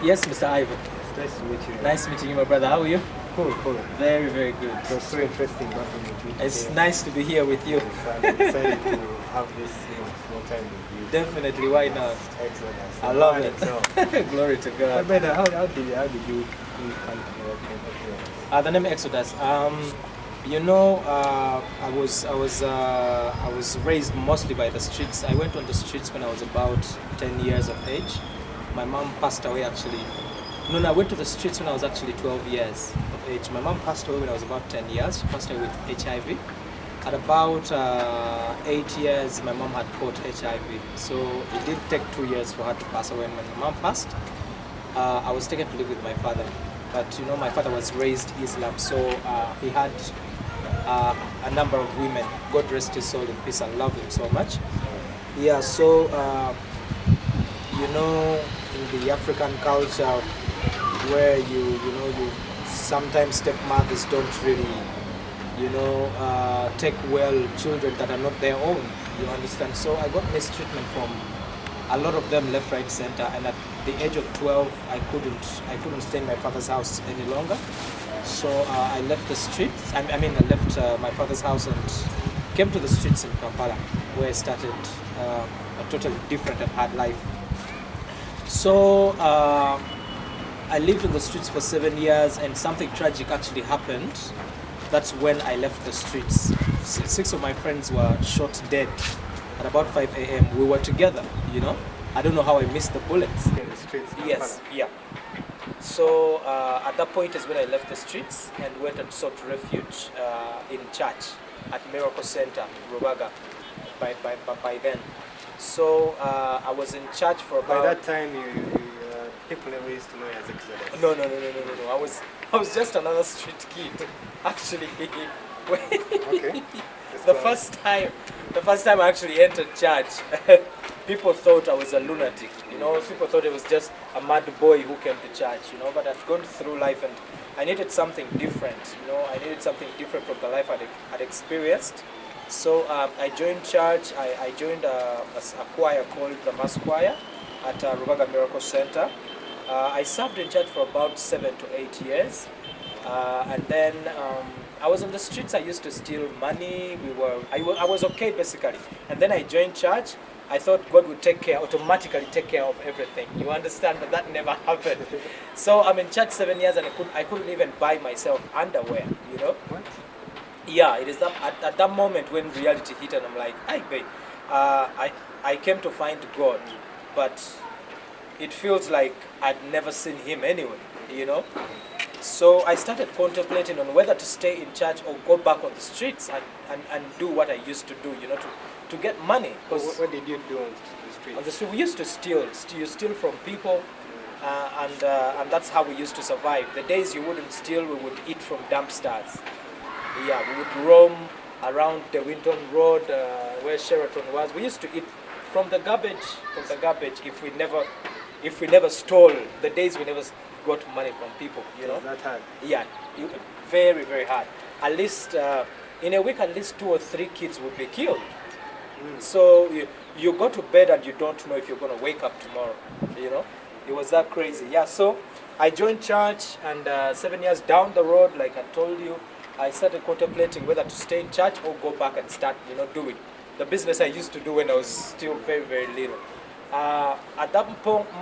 Yes, Mr. Ivan. It's nice to meet you. Nice meeting you, my brother. How are you? Cool, cool. Very, very good. It was so interesting working with you. It's today. nice to be here with you. I'm excited to have this small time with you. Definitely, why not? Excellent. I love So, it. Glory to but God. better, how did you come to work? The name Exodus. I was raised mostly by the streets. I went on the streets when I was about 10 years of age. My mom passed away actually. No, I went to the streets when I was actually 12 years of age. My mom passed away when I was about 10 years. She passed away with HIV. At about 8 years, my mom had caught HIV. So it did take 2 years for her to pass away. And when my mom passed, I was taken to live with my father. But my father was raised Islam, so he had a number of women. God rest his soul in peace. I love him so much. Yeah, so in the African culture, where you sometimes stepmothers don't really take well children that are not their own. You understand? So I got mistreatment from a lot of them left, right, center, and at the age of 12, I couldn't stay in my father's house any longer. So I left the streets. I left my father's house and came to the streets in Kampala, where I started a totally different and hard life. So I lived in the streets for 7 years, and something tragic actually happened. That's when I left the streets. 6 of my friends were shot dead at about 5 a.m. We were together, I don't know how I missed the bullets. In the streets? Yes, yeah. So at that point is when I left the streets and went and sought refuge in church at Miracle Center, Rubaga, by then. So I was in church for about... By that time, people never used to know you as Exodus. No. I was just another street kid, actually. Okay. The first time I actually entered church, people thought I was a lunatic. People thought I was just a mad boy who came to church. But I'd gone through life and I needed something different. I needed something different from the life I'd experienced. So I joined church. I joined a choir called the Mass Choir at Rubaga Miracle Center. I served in church for about 7 to 8 years, and then I was on the streets. I used to steal money. I was okay basically, and then I joined church. I thought God would automatically take care of everything. You understand, but that never happened. So I'm in church 7 years, and I couldn't even buy myself underwear. What? Yeah, it is at that moment when reality hit, and I'm like, hey, babe, I came to find God, but it feels like I'd never seen him anyway, So I started contemplating on whether to stay in church or go back on the streets and do what I used to do, to get money. What did you do on the street? On the street, we used to steal from people, and that's how we used to survive. The days you wouldn't steal, we would eat from dumpsters. Yeah, we would roam around the Winton Road, where Sheraton was. We used to eat from the garbage. If we never stole, the days we never got money from people, That hard? Yeah, very, very hard. At least, in a week, at least 2 or 3 kids would be killed. So you go to bed and you don't know if you're going to wake up tomorrow, It was that crazy. Yeah, so I joined church, and 7 years down the road, like I told you, I started contemplating whether to stay in church or go back and start, doing the business I used to do when I was still very, very little. At that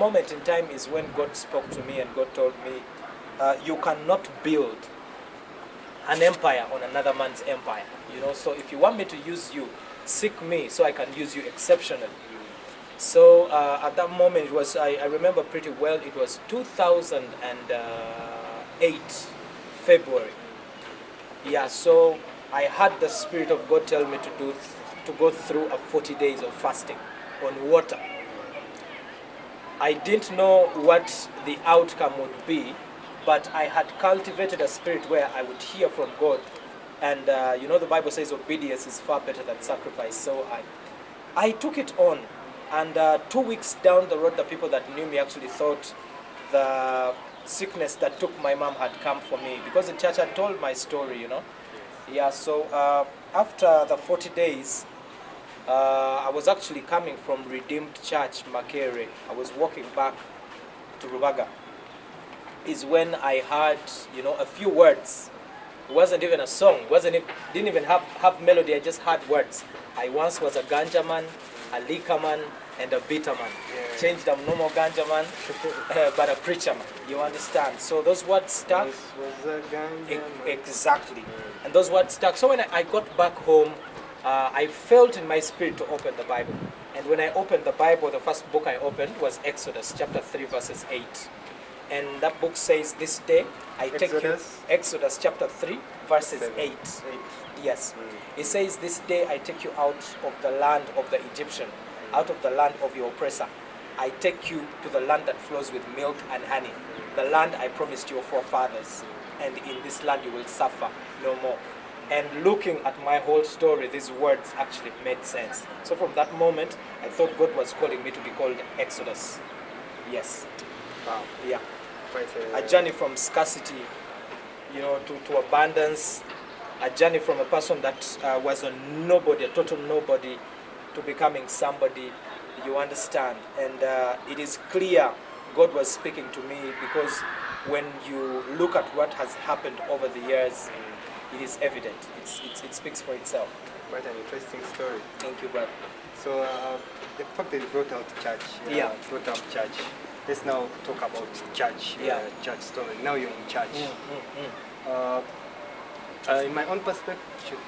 moment in time is when God spoke to me, and God told me, you cannot build an empire on another man's empire. So if you want me to use you, seek me so I can use you exceptionally. So at that moment, I remember pretty well, it was 2008 February. Yeah, so I had the Spirit of God tell me to go through a 40 days of fasting on water. I didn't know what the outcome would be, but I had cultivated a spirit where I would hear from God. And the Bible says obedience is far better than sacrifice. So I took it on. And 2 weeks down the road, the people that knew me actually thought the sickness that took my mom had come for me. Because in church I told my story, Yeah, so after the 40 days, I was actually coming from Redeemed Church, Makere. I was walking back to Rubaga. is when I heard, a few words. It wasn't even a song. Didn't even have melody. I just had words. I once was a ganja man, a liquor man, and a bitter man. Yeah. Changed. I'm no more ganja man, but a preacher man. You understand? So those words stuck. This was a ganja man. Exactly. And those words stuck. So when I got back home, I felt in my spirit to open the Bible. And when I opened the Bible, the first book I opened was Exodus chapter 3 verses 8. And that book says, this day I take you, Exodus chapter 3 verses 8. Yes. It says, this day I take you out of the land of the Egyptian, out of the land of your oppressor. I take you to the land that flows with milk and honey, the land I promised your forefathers. And in this land you will suffer no more. And looking at my whole story, these words actually made sense. So from that moment, I thought God was calling me to be called Exodus. Yes. Wow. Yeah. Quite A journey from scarcity, to abundance. A journey from a person that was a nobody, a total nobody, to becoming somebody. You understand? And it is clear God was speaking to me, because when you look at what has happened over the years, it is evident. It speaks for itself. quite an interesting story. Thank you, brother. So the fact that you brought out church, Yeah. brought up church. Let's now talk about church, Yeah. church story. Now you're in church. In my own perspective,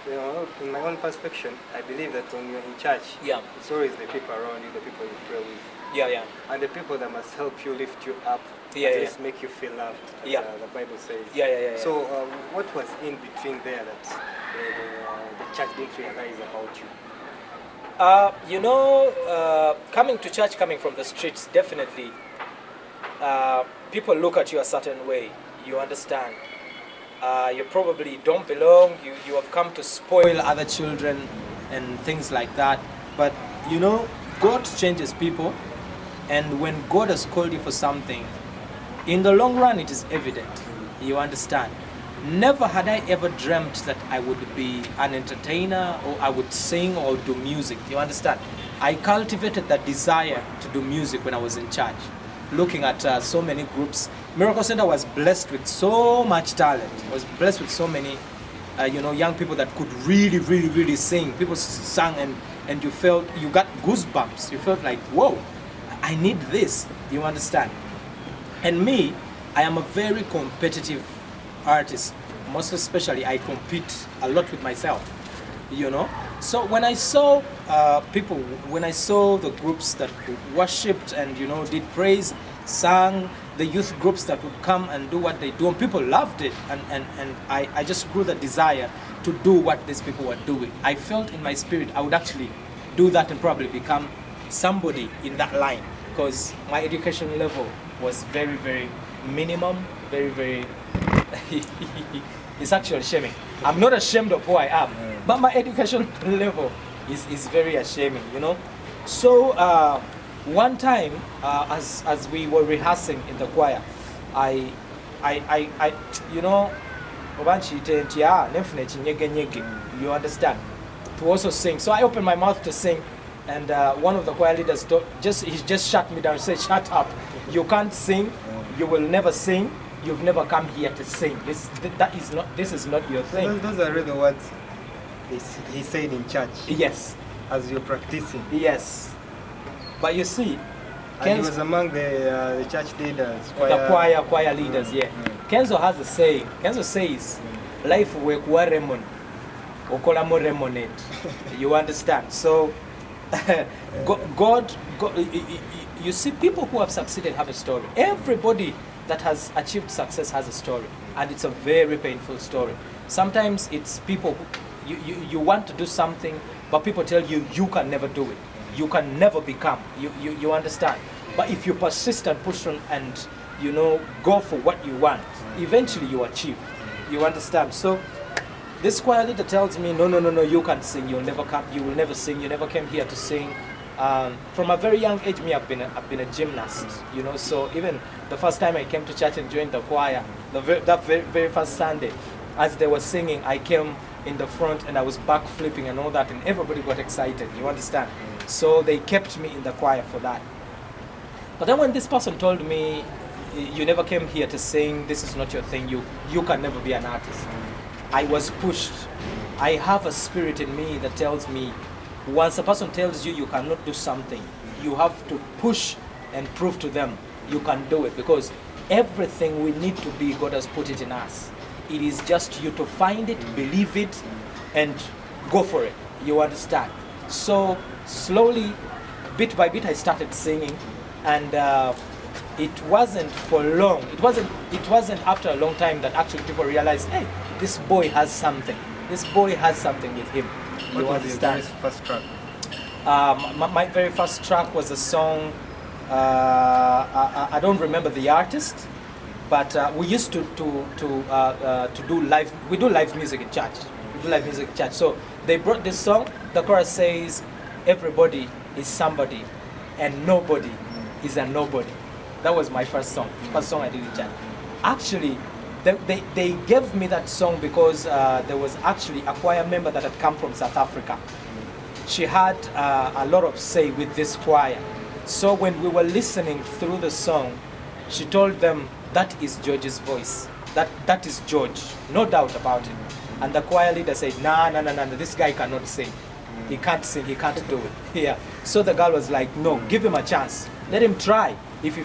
I believe that when you're in church, Yeah. it's always the people around you, the people you pray with, Yeah. and the people that must help you, lift you up, Yeah, at yeah. least make you feel loved, as Yeah. the Bible says. Yeah. So what was in between there that the church didn't realize about you? Coming to church, coming from the streets, definitely, people look at you a certain way. You understand? You probably don't belong. You have come to spoil other children and things like that. But God changes people, and when God has called you for something, in the long run, it is evident. You understand? Never had I ever dreamt that I would be an entertainer, or I would sing or do music. You understand? I cultivated that desire to do music when I was in church, looking at so many groups. Miracle Center was blessed with so much talent. Was blessed with so many, young people that could really, really, really sing. People sang, and you got goosebumps. You felt like, whoa, I need this. You understand? And me, I am a very competitive artist. Most especially, I compete a lot with myself. So when I saw when I saw the groups that worshipped and did praise, sang, the youth groups that would come and do what they do, and people loved it, and I just grew the desire to do what these people were doing. I felt in my spirit I would actually do that and probably become somebody in that line, because my education level was very, very minimum, very, very it's actually shaming. I'm not ashamed of who I am, but my education level is very ashaming, So one time, as we were rehearsing in the choir, I you understand, to also sing. So I opened my mouth to sing, and one of the choir leaders he just shut me down and said, "Shut up! You can't sing. You will never sing. You've never come here to sing. This is not your thing." Those are really words he said in church. Yes. As you're practicing. Yes. But you see, and he was among the church leaders. The choir leaders, yeah. Kenzo has a saying. Kenzo says, "Life wekuwa remon, okolamo remonade." You understand? So, God, you see, people who have succeeded have a story. Everybody that has achieved success has a story, and it's a very painful story. Sometimes it's people who, you want to do something, but people tell you you can never do it. You can never become. You understand? But if you persist and push on and go for what you want, eventually you achieve. You understand? So this choir leader tells me, no, you can't sing. You'll never come. You will never sing. You never came here to sing. From a very young age, I've been a gymnast. So even the first time I came to church and joined the choir, that very first Sunday, as they were singing, I came in the front and I was back flipping and all that, and everybody got excited. You understand? So they kept me in the choir for that. But then when this person told me, you never came here to sing. This is not your thing. You can never be an artist. I was pushed. I have a spirit in me that tells me, once a person tells you you cannot do something, you have to push and prove to them you can do it, because everything we need to be, God has put it in us. It is just you to find it, believe it, and go for it. You understand? So slowly, bit by bit, I started singing, and it wasn't for long. It wasn't after a long time that actually people realized, hey, this boy has something. This boy has something with him. What You was understand? your first track? My very first track was a song. I don't remember the artist, but we used to do live. We do live music in church. We do live music in church. So they brought this song. The chorus says, "Everybody is somebody, and nobody is a nobody." That was my first song. First song I did in church. Actually, they gave me that song because there was actually a choir member that had come from South Africa. She had a lot of say with this choir. So when we were listening through the song, she told them, that is George's voice. That is George, no doubt about it. And the choir leader said, nah, this guy cannot sing. He can't sing, he can't do it. Yeah. So the girl was like, no, give him a chance. Let him try.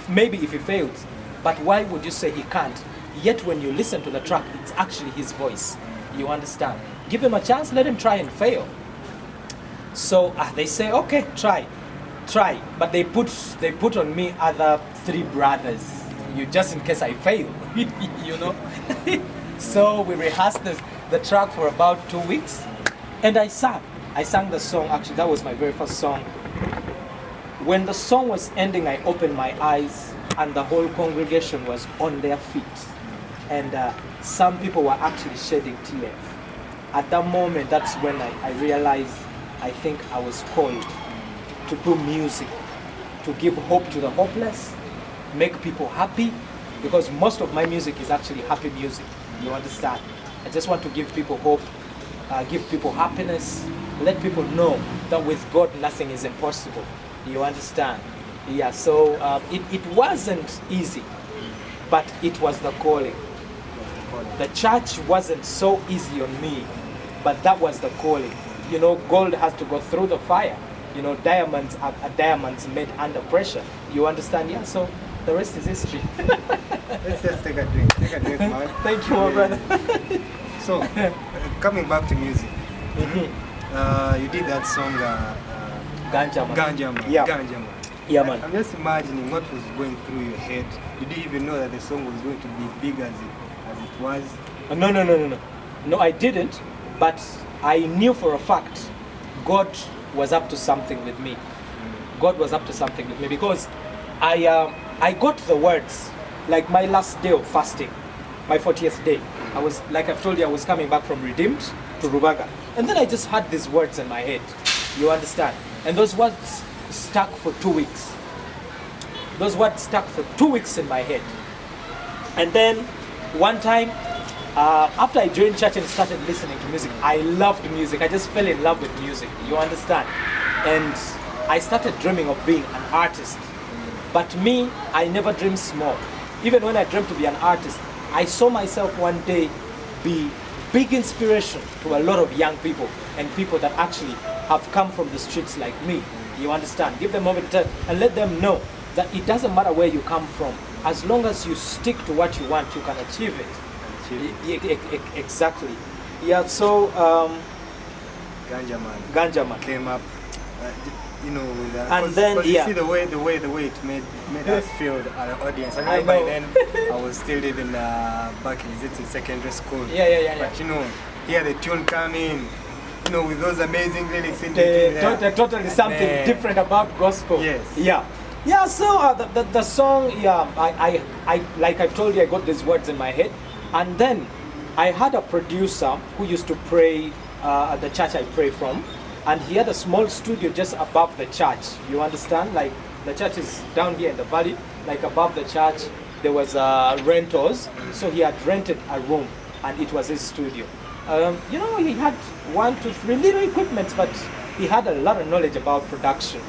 Maybe if he fails. But why would you say he can't? Yet when you listen to the track, it's actually his voice. You understand? Give him a chance, let him try and fail. So they say, okay, try. But they put on me other 3 brothers, just in case I fail, you know. So we rehearsed the track for about 2 weeks, and I sang the song. Actually, that was my very first song. When the song was ending, I opened my eyes, and the whole congregation was on their feet, and some people were actually shedding tears. At that moment, that's when I realized, I think I was called to do music, to give hope to the hopeless, make people happy, because most of my music is actually happy music. You understand? I just want to give people hope, give people happiness, let people know that with God nothing is impossible. You understand? Yeah, so it wasn't easy, but it was the calling. The church wasn't so easy on me, but that was the calling. You know, gold has to go through the fire. You know, diamonds are diamonds made under pressure. You understand? Yeah, so the rest is history. Let's just take a drink. Take a drink, man. Thank you, my brother. So, coming back to music, you did that song, Ganja Man. Ganja Man. Yeah. Ganja Man. Yeah, man. I'm just imagining what was going through your head. You didn't even know that the song was going to be big as it was. No. No, I didn't, but I knew for a fact God was up to something with me. God was up to something with me, because I got the words, like my last day of fasting, my 40th day. I was, like I've told you, I was coming back from Redeemed to Rubaga. And then I just had these words in my head. You understand? And those words stuck for 2 weeks. Those words stuck for 2 weeks in my head. And then one time, after I joined church and started listening to music, I loved music. I just fell in love with music. You understand? And I started dreaming of being an artist. But me, I never dreamed small. Even when I dreamed to be an artist, I saw myself one day be big inspiration to a lot of young people and people that actually have come from the streets like me. You understand? Give them a moment and let them know that it doesn't matter where you come from. As long as you stick to what you want, you can achieve it. Exactly. Yeah, so Ganja Man came up, you know, with and then you see the way it made us feel our audience. I know by then I was still living back in secondary school. Yeah. But you know, hear the tune coming, you know, with those amazing lyrics in the totally something different about gospel. Yes. Yeah. So the song, I like I told you, I got these words in my head. And then I had a producer who used to pray at the church I pray from, and he had a small studio just above the church. You understand? Like the church is down here in the valley, like above the church there was rentals, so he had rented a room and it was his studio. You know, he had 1, 2, 3 little equipment, but he had a lot of knowledge about production.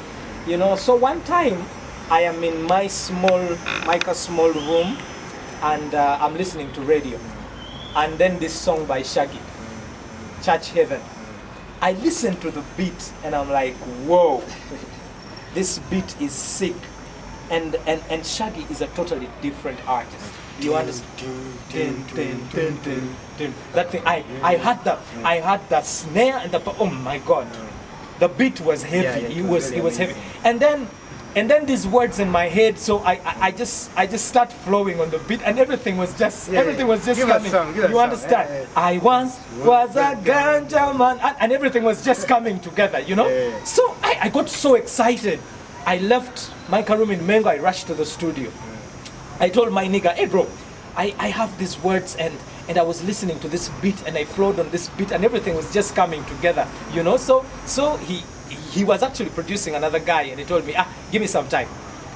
You know, so one time I am in my small room, and I'm listening to radio, and then this song by Shaggy, Church Heaven. I listen to the beat and I'm like, whoa, this beat is sick. And Shaggy is a totally different artist. You understand? That thing, I had the snare and oh my God, the beat was heavy. It was heavy. And then these words in my head, so I just start flowing on the beat, and everything was just coming. You understand? Yeah. I once was a ganja man, and everything was just coming together, you know. Yeah. So I got so excited. I left my room in Mengo. I rushed to the studio. I told my nigga, hey bro, I have these words, and I was listening to this beat, and I flowed on this beat, and everything was just coming together, you know. So he was actually producing another guy, and he told me, give me some time.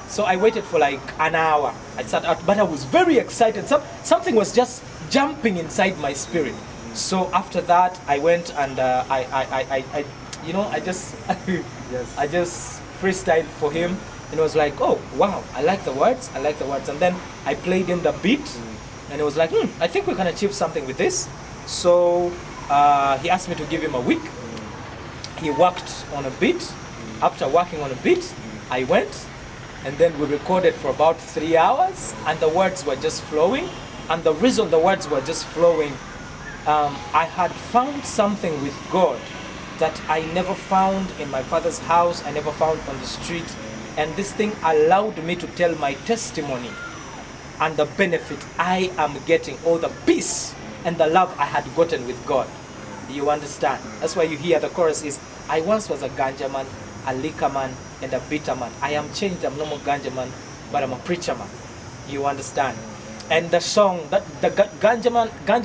So I waited for like an hour. I sat out, but I was very excited. Something was just jumping inside my spirit. So after that, I went and I just I just freestyled for him, and it was like, oh wow, I like the words. And then I played him the beat, and it was like, I think we can achieve something with this. So he asked me to give him a week. He worked on a beat. After working on a beat, I went, and then we recorded for about 3 hours, and the words were just flowing. And the reason the words were just flowing, I had found something with God that I never found in my father's house, I never found on the street. And this thing allowed me to tell my testimony and the benefit I am getting, or the peace and the love I had gotten with God. You understand? That's why you hear the chorus is, I once was a ganja man, a liquor man, and a bitter man. I am changed, I'm no more ganja man, but I'm a preacher man. You understand? And the song, that the ganja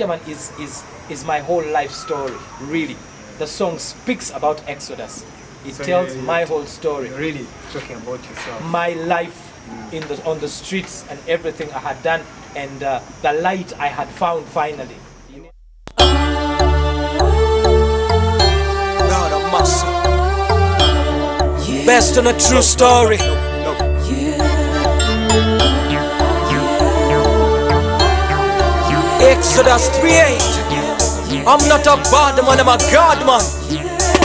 man is my whole life story, really. The song speaks about Exodus. It tells my whole story. You're really talking about yourself. My life on the streets and everything I had done, and the light I had found finally. Lord of mercy. Based on a true story. Exodus 3:8. I'm not a bad man, I'm a God man.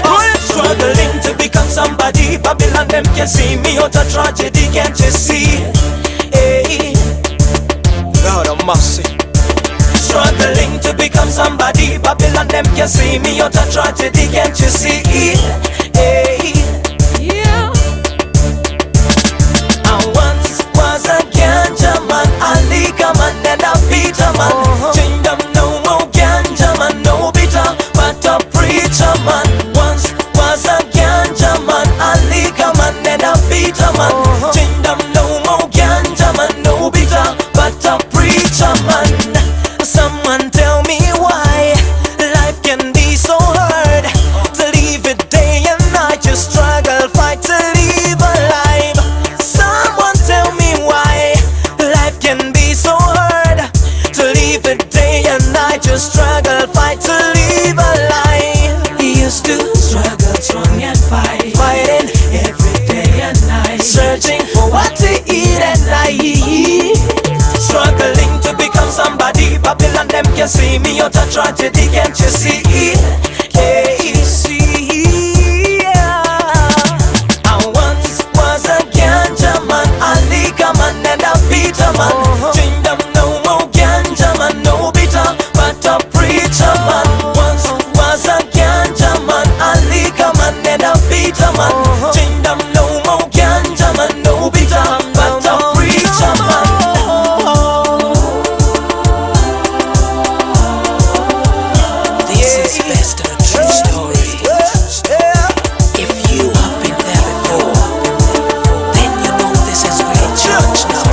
I'm struggling to become somebody. Babylon them can see me out a tragedy, can't you see? Hey, God of mercy. Struggling to become somebody. Babylon them can see me out a tragedy, can't you see? Hey, yeah. I once was a ganja man, a liquor man, and a bitter man. Kingdom no more ganja man, no bitter, but a preacher man. Once was a ganja man, a liquor man, and a bitter man. Kingdom no more ganja man, no bitter, but a preacher man. Someone tell me why life can be so hard. To live it day and night, you struggle, fight to live alive. Someone tell me why life can be so hard. To live it day and night, you struggle, fight to live alive. He used to struggle strong and fighting every day and night, searching for what to eat at night. Struggling to become somebody. Babylon them can see me out a tragedy, can't you see? Hey, see, yeah. I once was a ganja man, a liquor man, and a bitter man. Kingdom no more ganja man, no bitter, but a preacher man. Once was a ganja man, a liquor man, and a bitter man. Kingdom no more ganja man, no bitter, but a preacher man. Based on a true story. If you have been there before, then you know this is great church now.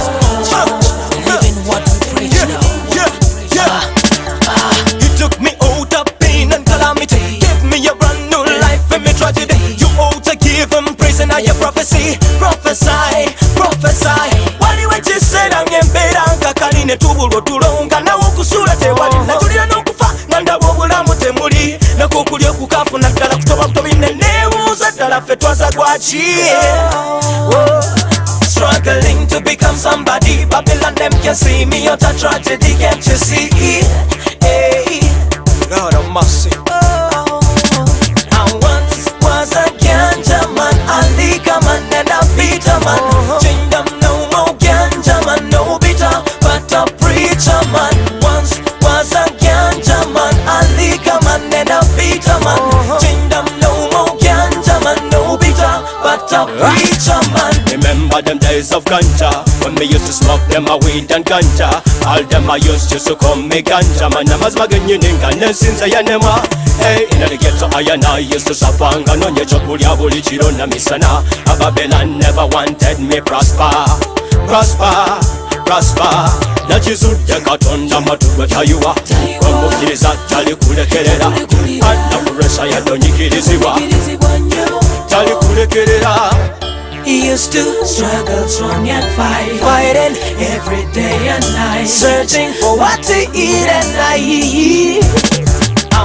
Living what we preach now. You took me out of pain and calamity, gave me a brand new life in me tragedy. You ought to give him praise and your prophecy. Prophesy, prophesy. Wali wechi said I'm ngembera nkakali ne tubulo tulonga na okusula tewali na tulira n'okufa nanda bobulamu temuli nakokulya okukafuna ddala kutoba butobi nenebuuza ddala ffe twaza gwaki. struggling to become somebody. Babylon them can see me out a tragedy, can't you see? Hey, Lord of mercy. Oh, I once was a ganja man, a liquor man and a bitter man. Kingdom no more ganja man, no bitter, but a preacher man. Once was a ganja man, a liquor man and a bitter man. Kingdom no more ganja man, no bitter, but a preacher man. Remember them days of ganja, when me used to smoke them a weed and ganja. All them I used to call me ganja man. Namaz maganyininga nesinza yanema. Hey, in the ghetto I and I used to suffer. No nyecho kulya buli chiro na misana. A Babylon never wanted me prosper. Prosper, prosper. Nakizudde Katonda matuwe tayuwa. Kwamukiriza tali kulekerera. Alla kuresa yadonyikirizibwa. Tali kulekerera. He used to struggle strong and fighting every day and night, searching for what to eat and I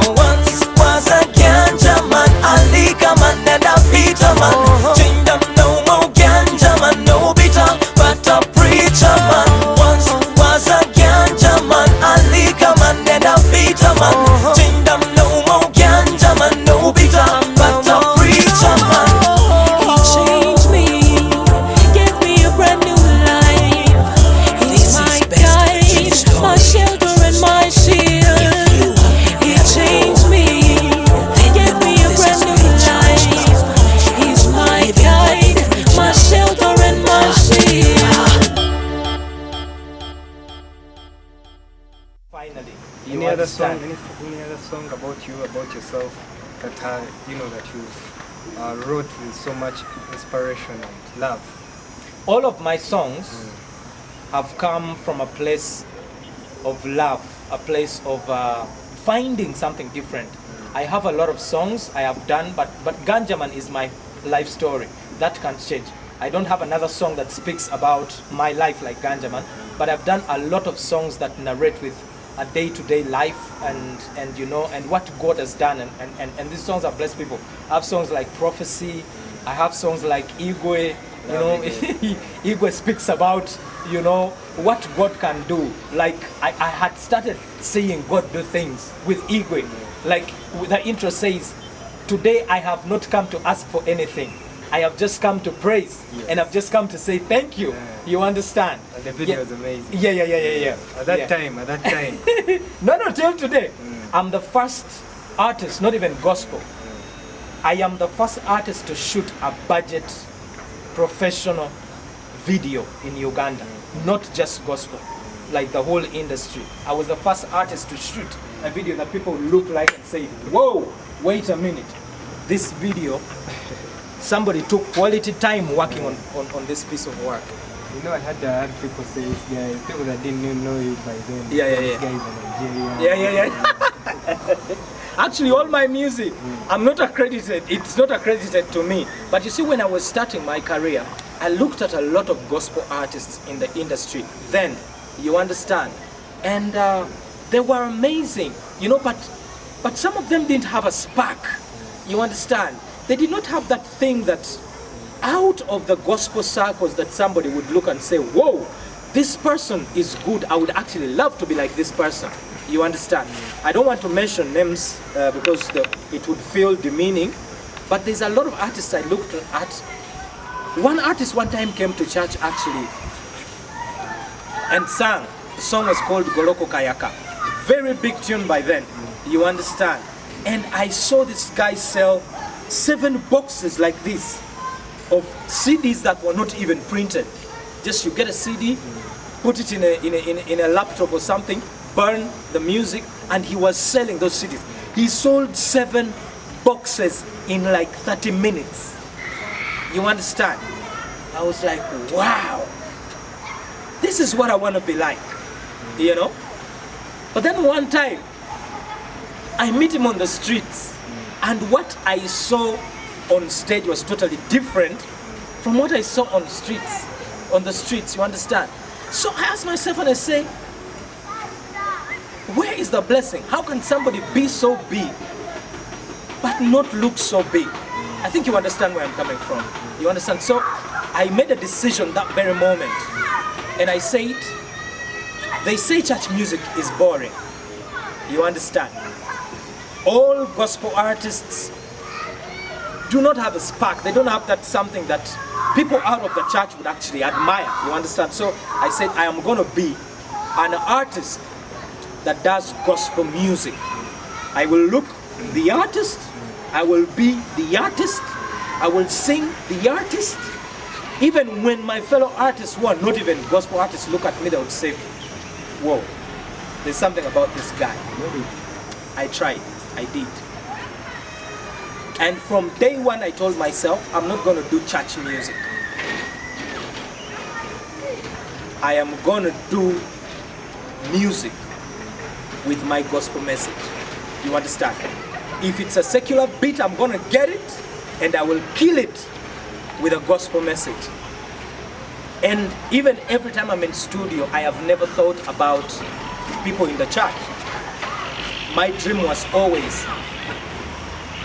once was a ganja man, a liquor man and a bitter man. Kingdom no more ganja man, no bitter, but a preacher man. Once was a ganja man, a liquor man and a bitter man. Kingdom no more ganja man, no bitter, but a preacher man. He changed me, gave me a brand new life. He's my guide, my shelter and my shield. He changed me, gave me a brand new life. He's my guide, my shelter and my shield. Finally, Any other song, any other song about you, about yourself that you know that you've wrote with so much inspiration and love? All of my songs have come from a place of love, a place of finding something different. I have a lot of songs I have done, but Ganjaman is my life story. That can't change. I don't have another song that speaks about my life like Ganjaman, but I've done a lot of songs that narrate with a day-to-day life and you know, and what God has done, and these songs have blessed people. I have songs like Prophecy, I have songs like Igwe, you know, Igwe speaks about, you know, what God can do. Like I had started seeing God do things with Igwe. Like the intro says, today I have not come to ask for anything. I have just come to praise, and I've just come to say thank you. You understand? And the video is amazing. Yeah. At that time. No, till today. I'm the first artist, not even gospel. I am the first artist to shoot a budget professional video in Uganda, not just gospel, like the whole industry. I was the first artist to shoot a video that people look like and say, whoa, wait a minute. This video, somebody took quality time working on this piece of work. You know, I had people say, people that didn't even know you by then. Yeah. This guy is a Nigerian. Yeah. Actually, all my music, I'm not accredited. It's not accredited to me. But you see, when I was starting my career, I looked at a lot of gospel artists in the industry. Then, you understand, and they were amazing, you know. But some of them didn't have a spark. You understand? They did not have that thing that out of the gospel circles that somebody would look and say, whoa, this person is good. I would actually love to be like this person. You understand? I don't want to mention names because it would feel demeaning, but there's a lot of artists I looked at. One artist one time came to church actually and sang. The song was called Goloko Kayaka. Very big tune by then. You understand? And I saw this guy sell 7 boxes like this of CDs that were not even printed. Just you get a CD, put it in a laptop or something, burn the music, and he was selling those CDs. He sold 7 boxes in like 30 minutes. You understand? I was like, wow, this is what I want to be like, you know? But then one time, I meet him on the streets, and what I saw on stage was totally different from what I saw on the streets, you understand? So I asked myself and I say, where is the blessing? How can somebody be so big but not look so big? I think you understand where I'm coming from. You understand? So I made a decision that very moment, and I said, they say church music is boring. You understand? All gospel artists do not have a spark. They don't have that something that people out of the church would actually admire. You understand? So I said, I am going to be an artist that does gospel music. I will look the artist. I will be the artist. I will sing the artist. Even when my fellow artists who are not even gospel artists look at me, they would say, whoa, there's something about this guy. I tried. I did. And from day one, I told myself, I'm not going to do church music. I am going to do music with my gospel message. You understand? If it's a secular beat, I'm going to get it and I will kill it with a gospel message. And even every time I'm in studio, I have never thought about people in the church. My dream was always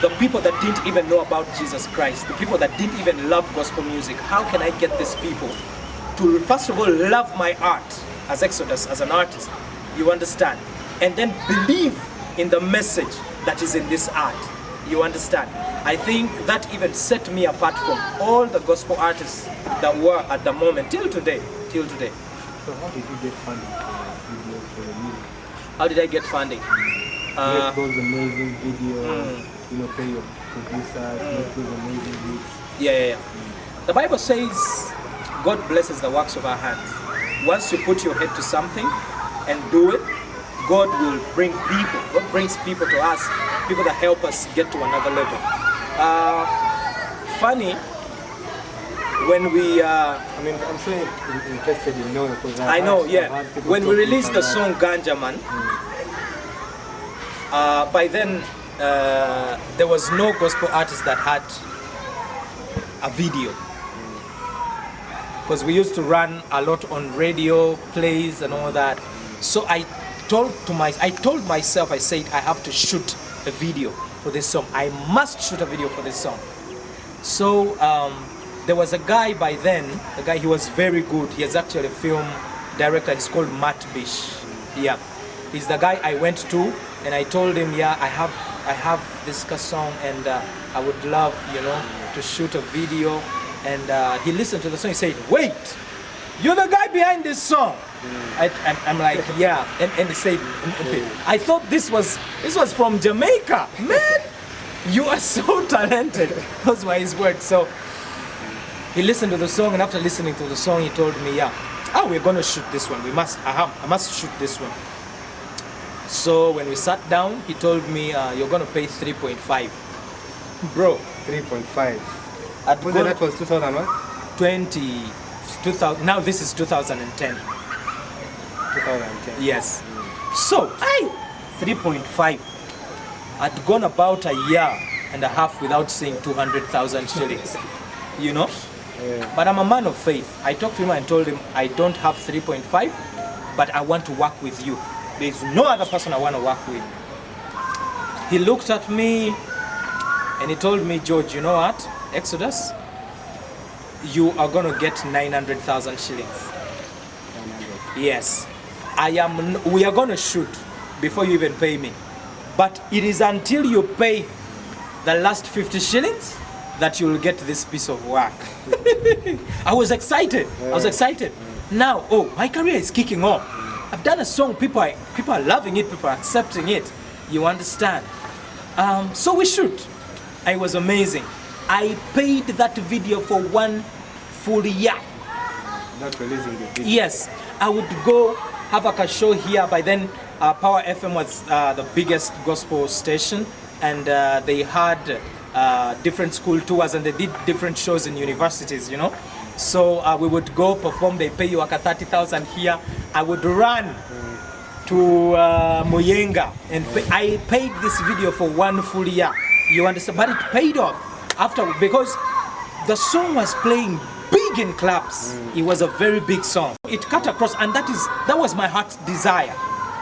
the people that didn't even know about Jesus Christ, the people that didn't even love gospel music. How can I get these people to, first of all, love my art as Exodus, as an artist, you understand, and then believe in the message that is in this art, you understand? I think that even set me apart from all the gospel artists that were at the moment, till today. So how did you get funding for the music? How did I get funding? Make those amazing videos, pay your producers, make those amazing beats. Yeah. The Bible says God blesses the works of our hands. Once you put your head to something and do it, God will bring people. God brings people to us, people that help us get to another level. Funny, when we... I'm so interested in knowing because I know, yeah. When we released the song Ganja Man, by then there was no gospel artist that had a video. Because we used to run a lot on radio plays and all that. So I told myself, I said, I have to shoot a video for this song. I must shoot a video for this song. So there was a guy by then, he was very good. He is actually a film director. He's called Matt Bish. Yeah, he's the guy I went to, and I told him, yeah, I have this song, and I would love, to shoot a video. And he listened to the song. He said, "Wait, you're the guy behind this song." I'm like, yeah. And he said, "I thought this was from Jamaica, man. You are so talented." Those were his words. So he listened to the song, and after listening to the song, he told me, "Yeah, we're gonna shoot this one. I must shoot this one." So when we sat down, he told me, "You're gonna pay 3.5, bro." 3.5. That was 2001? 2000. Now this is 2010. 2010. Yes. So 3.5. I'd gone about a year and a half without seeing 200,000 shillings. Yeah. But I'm a man of faith. I talked to him and told him, I don't have 3.5, but I want to work with you. There's no other person I want to work with. He looked at me and he told me, "George, you know what? Exodus, you are going to get 900,000 shillings. 900. Yes. We are going to shoot before you even pay me. But it is until you pay the last 50 shillings that you'll get this piece of work." I was excited. Now, my career is kicking off. I've done a song, people are loving it, people are accepting it. You understand? So we shoot. It was amazing. I paid that video for 1 full year. Not releasing the video. Yes, I would go have a show here. By then, Power FM was the biggest gospel station, and they had different school tours, and they did different shows in universities, So we would go perform. They pay you like 30,000 here. I would run to Muyenga, and I paid this video for 1 full year. You understand? But it paid off after, because the song was playing big in clubs. It was a very big song. It cut across, and that was my heart's desire,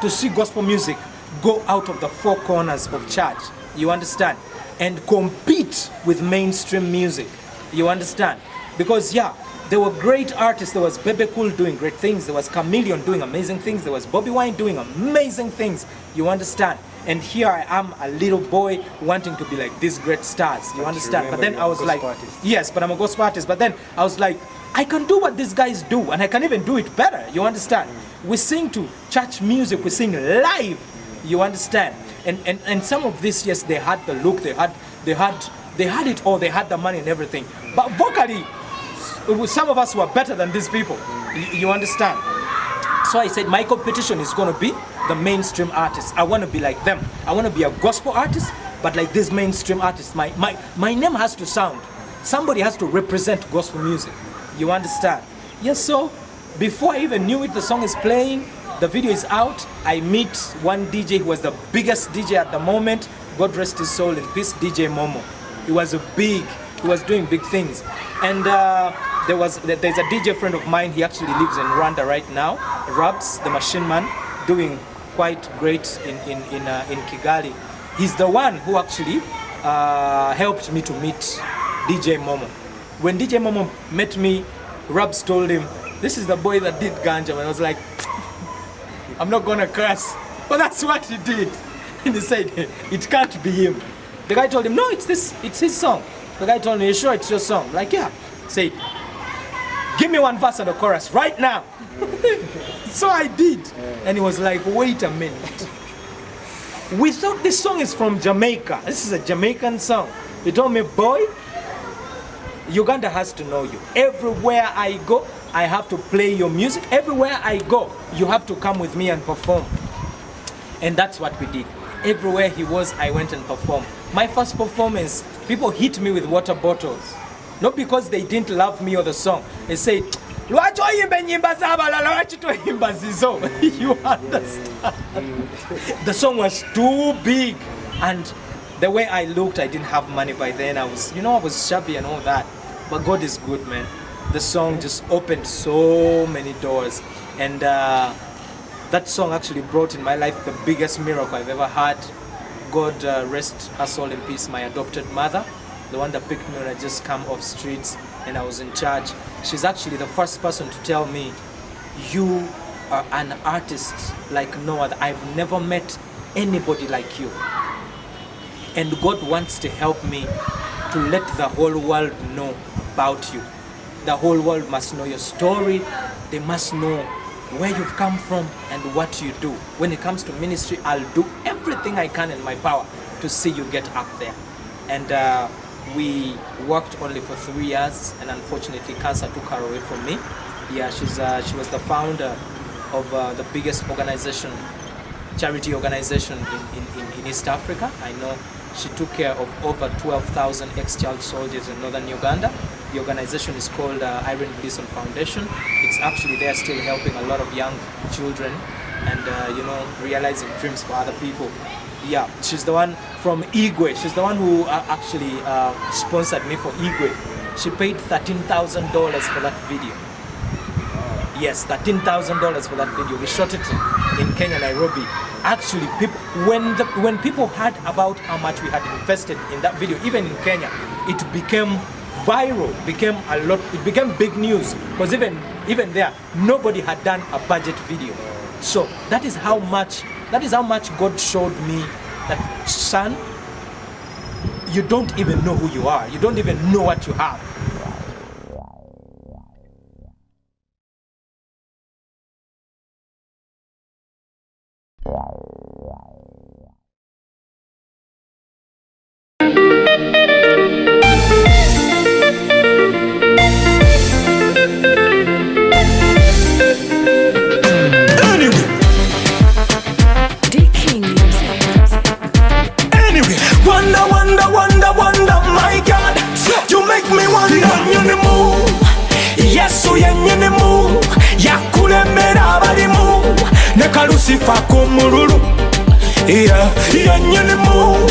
to see gospel music go out of the four corners of church. You understand? And compete with mainstream music. You understand? Because there were great artists. There was Bebe Cool doing great things. There was Chameleon doing amazing things. There was Bobby Wine doing amazing things. You understand? And here I am, a little boy wanting to be like these great stars. You understand? But then I was like, yes, but I'm a gospel artist. But then I was like, I can do what these guys do, and I can even do it better. You understand? We sing to church music. We sing live. You understand? And some of this, yes, they had the look. They had it all. They had the money and everything. But vocally, some of us were better than these people. You understand? So I said my competition is going to be the mainstream artists. I want to be like them. I want to be a gospel artist, but like these mainstream artists. My name has to sound. Somebody has to represent gospel music. You understand? Yes, so before I even knew it, the song is playing, the video is out. I meet one DJ who was the biggest DJ at the moment. God rest his soul in peace, DJ Momo. He was doing big things. And there's a DJ friend of mine, he actually lives in Rwanda right now, Rabs, the Machine Man, doing quite great in Kigali. He's the one who actually helped me to meet DJ Momo. When DJ Momo met me, Rabs told him, this is the boy that did Ganja. And I was like, I'm not gonna curse, but that's what he did. And he said, it can't be him. The guy told him, no, it's his song. The guy told me, you sure it's your song? Like, yeah. Say, give me one verse and a chorus right now. So I did. And he was like, wait a minute. We thought this song is from Jamaica. This is a Jamaican song. He told me, boy, Uganda has to know you. Everywhere I go, I have to play your music. Everywhere I go, you have to come with me and perform. And that's what we did. Everywhere he was, I went and performed. My first performance, people hit me with water bottles. Not because they didn't love me or the song. They said, you understand? The song was too big. And the way I looked, I didn't have money by then. I was shabby and all that. But God is good, man. The song just opened so many doors. And that song actually brought in my life the biggest miracle I've ever had. God rest us all in peace, my adopted mother, the one that picked me when I just come off streets and I was in charge. She's actually the first person to tell me, you are an artist like no other. I've never met anybody like you. And God wants to help me to let the whole world know about you. The whole world must know your story. They must know where you've come from and what you do. When it comes to ministry, I'll do everything I can in my power to see you get up there. And we worked only for 3 years, and unfortunately cancer took her away from me. Yeah, she was the founder of the biggest organization, charity organization in East Africa. I know she took care of over 12,000 ex-child soldiers in northern Uganda. The organization is called Irene Gleason Foundation. It's actually there still helping a lot of young children and realizing dreams for other people. Yeah, she's the one from Igwe. She's the one who actually sponsored me for Igwe. She paid $13,000 for that video. Yes, $13,000 for that video. We shot it in Kenya, Nairobi. Actually, when people heard about how much we had invested in that video, even in Kenya, it became viral, it became big news, because even there, nobody had done a budget video. So that is how much God showed me that, son, you don't even know who you are. You don't even know what you have. Lucifer kumululu yenyinimu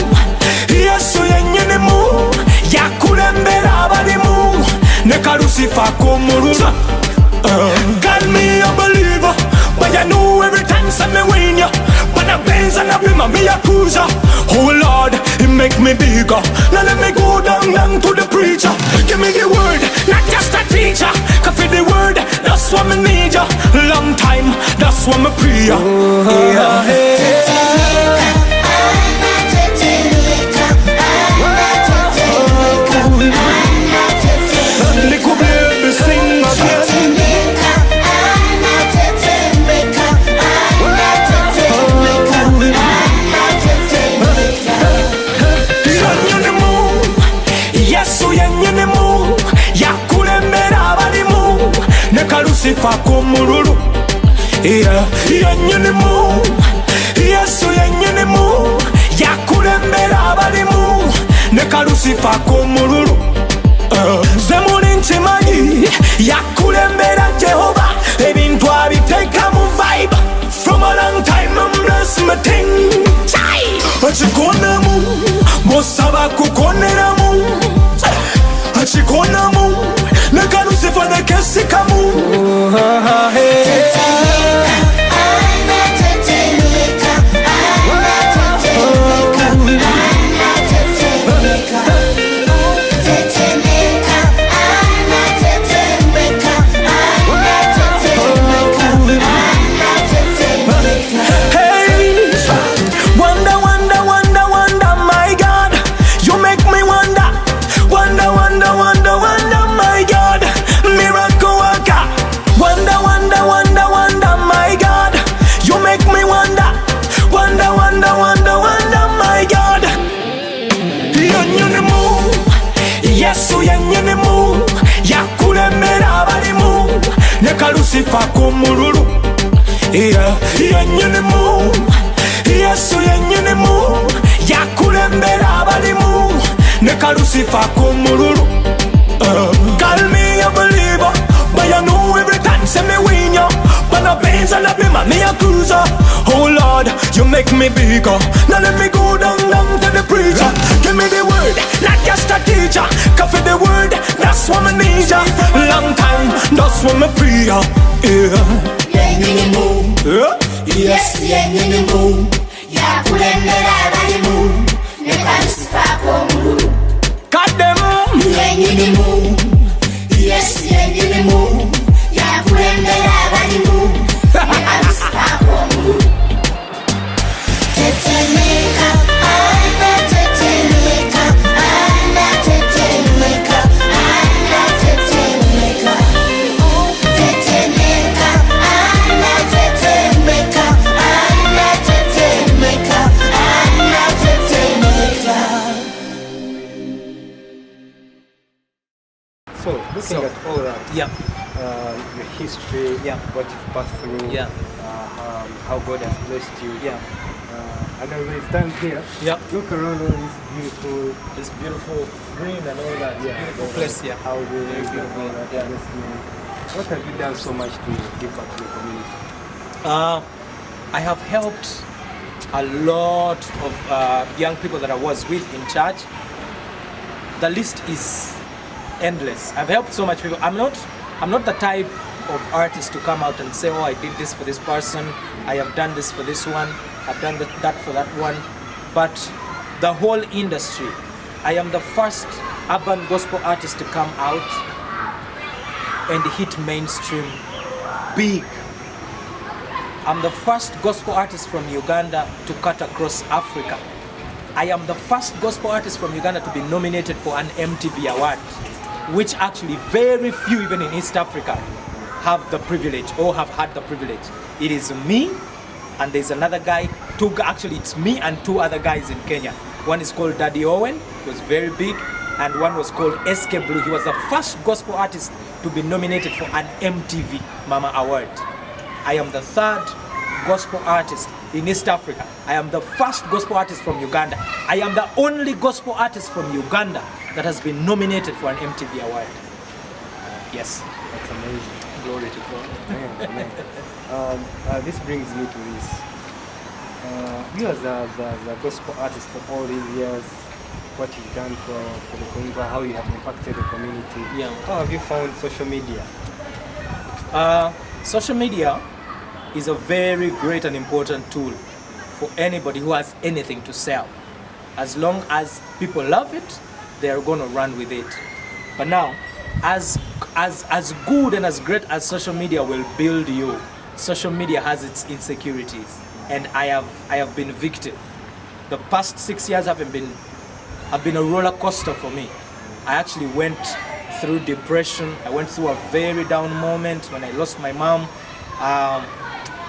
Yesu yenyinimu yakulembera abalimu ne ka Lucifer kumululu. Call me a believer, but I know every time something win ya. When I Benz and I be me a cruiser. Oh Lord, it make me bigger. Now let me go down to the preacher. Give me the word, not just a teacher. kalusifa kumululu. Yenyinimu, Yesu yenyinimu, yakulembera abalimu ne kalusifa kumululu. Zemuli nkimanyi yakulembera Jehova ebintu abiteeka mu vibe. From a long time I'm blessed my thing. Achikonamu mosaba kukoneramu. Achikonamu ne kalusifa ne kesikamu. Yesu yenyinimu, yakulembera abalimu ne kalusifa kumululu. Yenyinimu, Yesu yenyinimu, yakulembera abalimu ne kalusifa kumululu. Call me a believer, but you know every time say me win ya. But a Benz and a Beamer, me a cruiser. Oh Lord, you make me bigger. Now let me go down to the preacher. Give me the word, not just a teacher. Coffee the word, that's what me need ya. Long time, that's what me pray ya. Yenyinimu, yes yenyinimu, yakulembera abalimu ne kalusifa kumululu. Got them. Yenyinimu, yes yenyinimu, yakulembera abalimu ne kalusifa kumululu. Tetemeka, ana tetemeka, ana tetemeka, ana tetemeka. Tetemeka, ana tetemeka, ana tetemeka, ana tetemeka. So, looking at all that, Yeah. your history, Yeah. what you've passed through, Yeah. How God has blessed you. Yeah. And as I stand here, Yeah. look around all this beautiful, It's beautiful green and all that. Beautiful place, yeah. houses, Very and beautiful, all that yeah. investment. What have you done so much to give back to the community? I have helped a lot of young people that I was with in church. The list is endless. I've helped so much people. I'm not the type of artist to come out and say, oh, I did this for this person, I have done this for this one, I've done that for that one. But the whole industry, I am the first urban gospel artist to come out and hit mainstream big. I'm the first gospel artist from Uganda to cut across Africa. I am the first gospel artist from Uganda to be nominated for an MTV award, which actually very few, even in East Africa, have the privilege or have had the privilege. It is me, and there's another guy, actually it's me and two other guys in Kenya. One is called Daddy Owen, he was very big, and one was called SK Blue. He was the first gospel artist to be nominated for an MTV Mama Award. I am the third gospel artist in East Africa. I am the first gospel artist from Uganda. I am the only gospel artist from Uganda that has been nominated for an MTV award. Yes. That's amazing. Glory to God. Man. This brings me to this. You as the gospel artist for all these years, what you've done for the community, how you have impacted the community. Yeah. How have you found social media? Social media is a very great and important tool for anybody who has anything to sell. As long as people love it, they're going to run with it. But now, as good and as great as social media will build you, social media has its insecurities, and I have been victim. The past 6 years have been a roller coaster for me. I actually went through depression. I went through a very down moment when I lost my mom.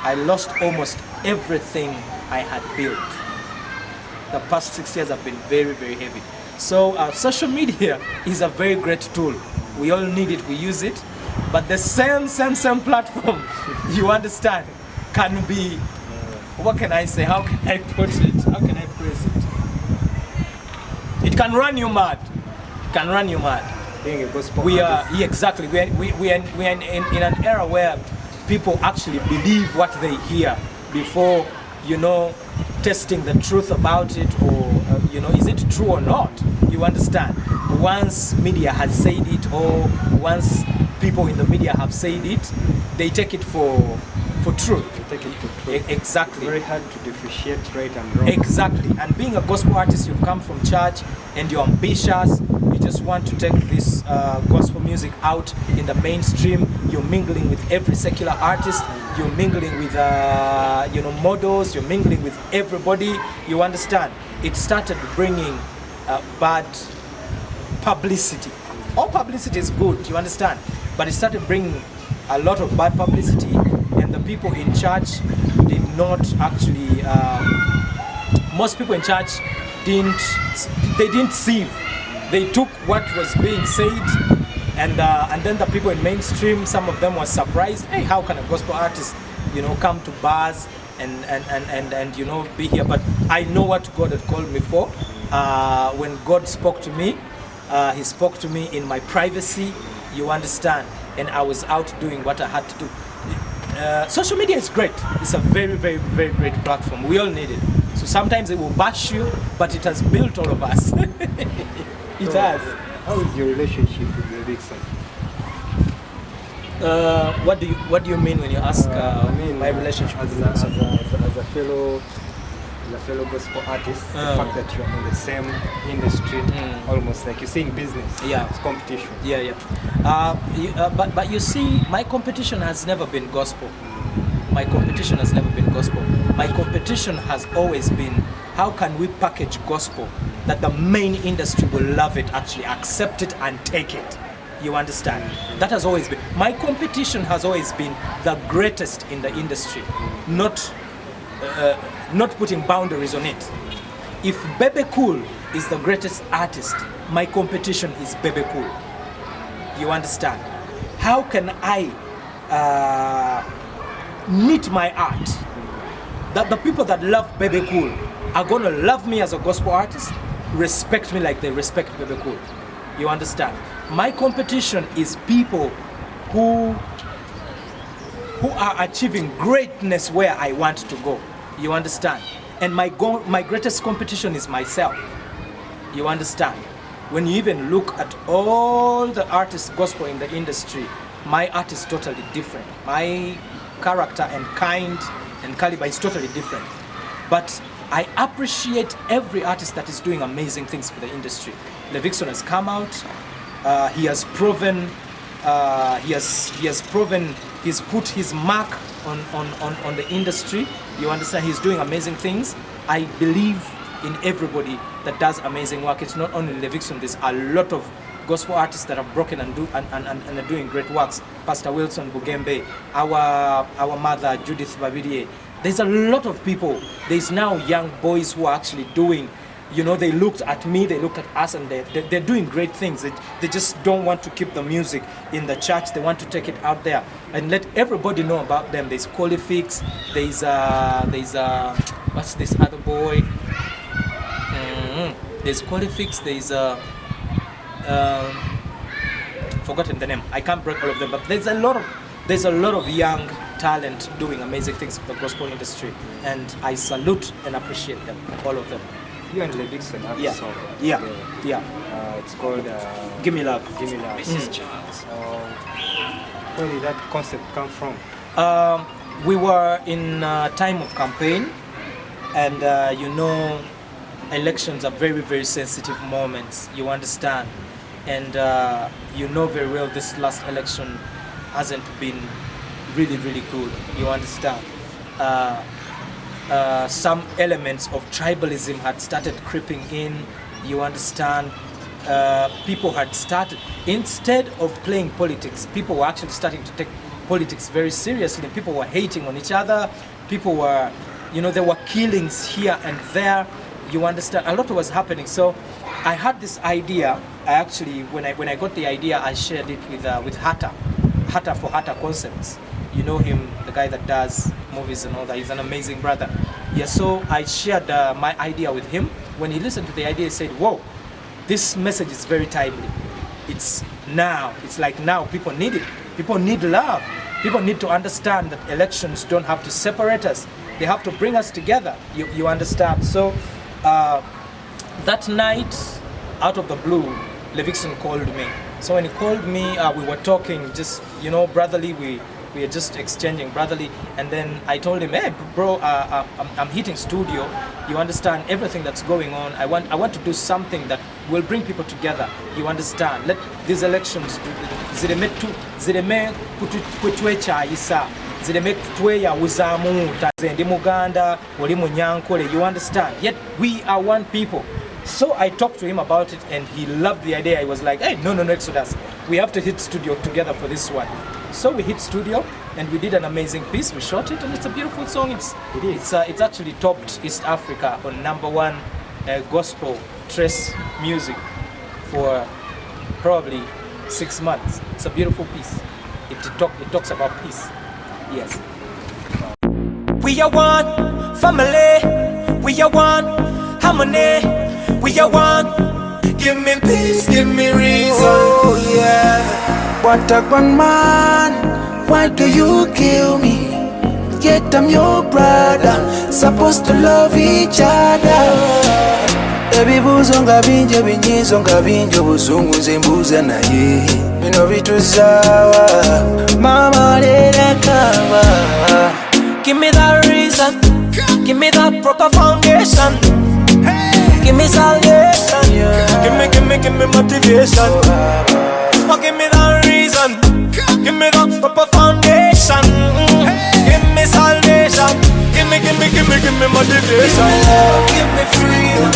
I lost almost everything I had built. The past 6 years have been very, very heavy. So social media is a very great tool. We all need it, we use it, But the same platform, you understand, can be, what can I say? How can I put it? How can I phrase it? It can run you mad. It can run you mad. Being a gospel We are, artist. yeah, exactly. We are in an era where people actually believe what they hear before, you know, testing the truth about it, or you know, is it true or not? You understand? Once media has said it, or once people in the media have said it, they take it for truth. Take it for truth. Exactly. Very hard to differentiate right and wrong. Exactly. And being a gospel artist, you've come from church and you're ambitious. You just want to take this gospel music out in the mainstream. You're mingling with every secular artist. You're mingling with you know, models. You're mingling with everybody. You understand? It started bringing bad publicity. All publicity is good. You understand? But it started bringing a lot of bad publicity, and the people in church did not actually. Most people in church didn't sieve. They took what was being said, and then the people in mainstream, some of them were surprised. Hey, how can a gospel artist, you know, come to bars and you know, be here? But I know what God had called me for. When God spoke to me, He spoke to me in my privacy. You understand? And I was out doing what I had to do. Social media is great. It's a very, very, very great platform. We all need it. So sometimes it will bash you, but it has built all of us. It has. How is your relationship with the Dixon? What do you mean when you ask my relationship as with a, Dixon? as a fellow gospel artist, the fact that you're in the same industry, almost like you say in business. Yeah. It's competition. Yeah. But you see, my competition has never been gospel. My competition has never been gospel. My competition has always been, how can we package gospel that the main industry will love it, actually accept it and take it. You understand? That has always been. My competition has always been the greatest in the industry, not putting boundaries on it. If Bebe Cool is the greatest artist, my competition is Bebe Cool. You understand? How can I knit my art that the people that love Bebe Cool are gonna love me as a gospel artist, respect me like they respect Bebe Cool? You understand? My competition is people who are achieving greatness where I want to go. You understand? And my greatest competition is myself. You understand? When you even look at all the artists gospel in the industry, my art is totally different. My character and kind and caliber is totally different. But I appreciate every artist that is doing amazing things for the industry. Levixon has come out. He has proven. He's put his mark on the industry. You understand? He's doing amazing things. I believe in everybody that does amazing work. It's not only Levixon. There's a lot of gospel artists that have broken and are doing great works. Pastor Wilson Bugembe, our mother Judith Babirie. There's a lot of people. There's now young boys who are actually doing, you know, they looked at me, they looked at us, and they're doing great things. They just don't want to keep the music in the church. They want to take it out there and let everybody know about them. There's Qualifix, there's what's this other boy? There's Qualifix, there's forgotten the name. I can't break all of them, but there's a lot of young talent doing amazing things for the gospel industry, and I salute and appreciate them, all of them. You and Levixon have Yeah. a song. Yeah. together. Yeah. It's called Give me love. Give Me Love. Where did that concept come from? We were in a time of campaign, and you know, elections are very, very sensitive moments. You understand, and you know very well this last election hasn't been really, really good. You understand. Some elements of tribalism had started creeping in. You understand. People had started, instead of playing politics, people were actually starting to take politics very seriously. People were hating on each other. People were, you know, there were killings here and there. You understand, a lot was happening. So I had this idea. I actually, when I got the idea, I shared it with Hatta. Hata for Hata Concepts. You know him, the guy that does movies and all that. He's an amazing brother. Yeah, so I shared my idea with him. When he listened to the idea, he said, whoa, this message is very timely. It's now. It's like now people need it. People need love. People need to understand that elections don't have to separate us. They have to bring us together. You understand? So that night, out of the blue, Levikson called me. So when he called me, we were talking just, brotherly. We are just exchanging brotherly. And then I told him, hey, bro, I'm hitting studio. You understand everything that's going on. I want to do something that will bring people together. You understand? Let these elections zireme kutwechayisa. Zireme kutweyawuzamu. Ndi Muganda, oli Munyankole. You understand? Yet we are one people. So I talked to him about it and he loved the idea. He was like, hey, no, Exodus. We have to hit studio together for this one. So we hit studio and we did an amazing piece. We shot it and it's a beautiful song. It's actually topped East Africa on #1 gospel trace music for probably 6 months. It's a beautiful piece. It talks about peace. Yes. We are one family. We are one harmony. We are one. Give me peace, give me reason. Oh yeah. What a one man. Why do you kill me? Yet I'm your brother. Supposed to love each other. Ebibuzo nga bingi ebinyiizo nga bingi obuzungu nze mbuuza naye bino bitusawa mama lera kama. Give me that reason. Give me that proper foundation. Give me salvation. Give me motivation. Oh, give me that reason. Give me that proper foundation. Give me salvation. Give me motivation. Give me freedom.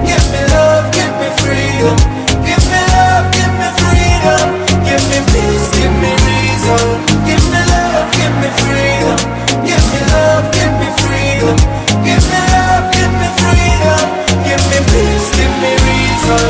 Give me love. Give me freedom. Give me love. Give me freedom. Give me peace. Give me reason. Give me love. Give me freedom. Give me love. Give me freedom. Give me love. Give me freedom. Give me peace. Give me reason.